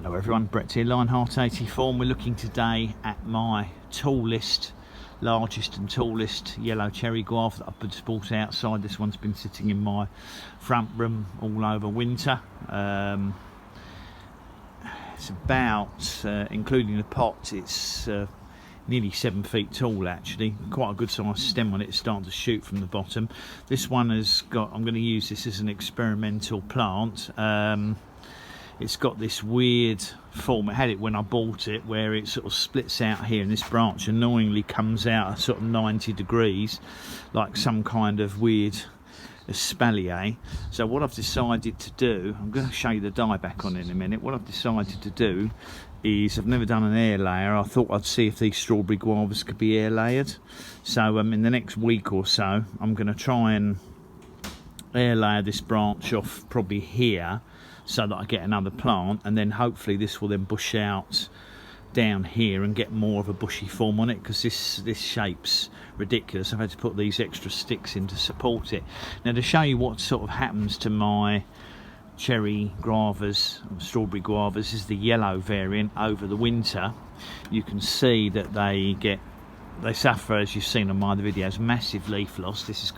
Hello everyone, Brett here, Lionheart84, and we're looking today at my largest and tallest yellow cherry guava that I've just bought outside. This one's been sitting in my front room all over winter. It's about, including the pot, it's nearly 7 feet tall actually. Quite a good sized stem on it. It's starting to shoot from the bottom. This one has got, I'm going to use this as an experimental plant. It's got this weird form. I had it when I bought it, where it sort of splits out here, and this branch annoyingly comes out at sort of 90 degrees, like some kind of weird espalier. So what I've decided to do, I'm going to show you the dye back on in a minute. What I've decided to do is, I've never done an air layer. I thought I'd see if these strawberry guavas could be air layered. So in the next week or so, I'm going to try and air layer this branch off probably here, so that I get another plant, and then hopefully this will then bush out down here and get more of a bushy form on it, because this shape's ridiculous. I've had to put these extra sticks in to support it. Now, to show you what sort of happens to my cherry guavas, strawberry guavas, this is the yellow variant. Over the winter you can see that they suffer, as you've seen on my other videos, massive leaf loss. This is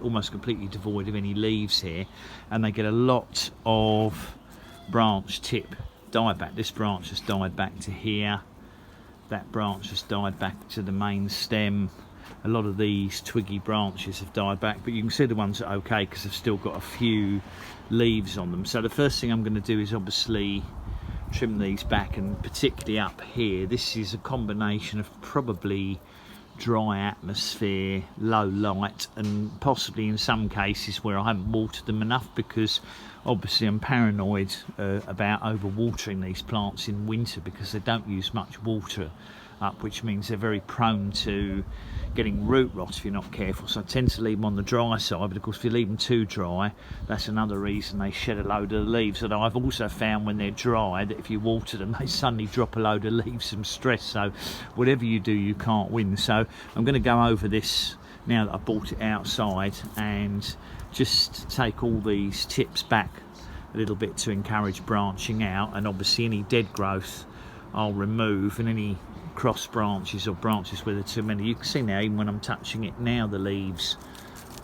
almost completely devoid of any leaves here, and they get a lot of branch tip dieback. This branch has died back to here, that branch has died back to the main stem. A lot of these twiggy branches have died back, but you can see the ones that are okay because they've still got a few leaves on them. So the first thing I'm going to do is obviously trim these back, and particularly up here. This is a combination of probably dry atmosphere, low light, and possibly in some cases where I haven't watered them enough, because obviously I'm paranoid about overwatering these plants in winter, because they don't use much water up, which means they're very prone to getting root rot if you're not careful. So I tend to leave them on the dry side, but of course if you leave them too dry, that's another reason they shed a load of the leaves. And I've also found when they're dry that if you water them, they suddenly drop a load of leaves from stress. So whatever you do, you can't win. So I'm going to go over this now that I've bought it outside, and just take all these tips back a little bit to encourage branching out, and obviously any dead growth I'll remove, and any cross branches or branches where there are too many. You can see now, even when I'm touching it now, the leaves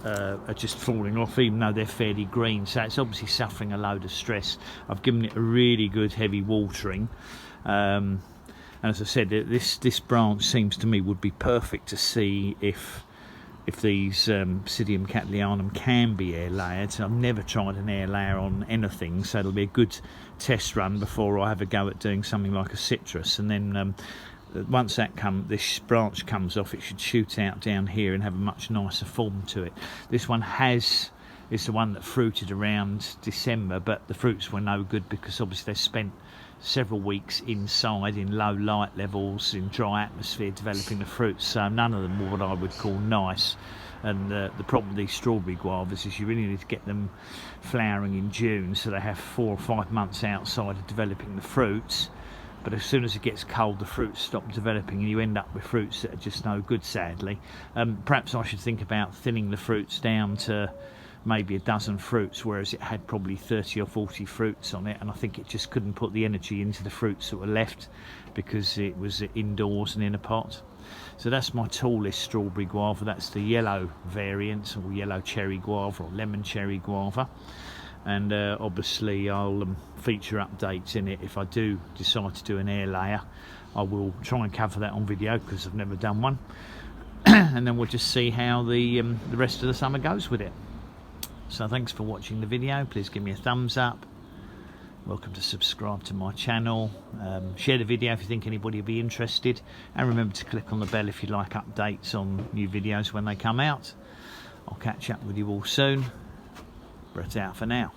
are just falling off, even though they're fairly green. So it's obviously suffering a load of stress. I've given it a really good heavy watering, and as I said, this branch seems to me would be perfect to see if these Psidium cattleyanum can be air layered. I've never tried an air layer on anything, so it'll be a good test run before I have a go at doing something like a citrus. And then once this branch comes off, it should shoot out down here and have a much nicer form to it. This one is the one that fruited around December, but the fruits were no good because obviously they spent several weeks inside in low light levels, in dry atmosphere, developing the fruits. So none of them were what I would call nice. And the problem with these strawberry guavas is you really need to get them flowering in June, so they have 4 or 5 months outside of developing the fruits. But as soon as it gets cold, the fruits stop developing, and you end up with fruits that are just no good, sadly. Perhaps I should think about thinning the fruits down to maybe a dozen fruits, whereas it had probably 30 or 40 fruits on it, and I think it just couldn't put the energy into the fruits that were left because it was indoors and in a pot. So that's my tallest strawberry guava. That's the yellow variant, or yellow cherry guava, or lemon cherry guava. And obviously I'll feature updates in it if I do decide to do an air layer. I will try and cover that on video because I've never done one. And then we'll just see how the rest of the summer goes with it. So thanks for watching the video. Please give me a thumbs up. Welcome to subscribe to my channel. Share the video if you think anybody will be interested, and remember to click on the bell if you like updates on new videos when they come out. I'll catch up with you all soon. Brett out for now.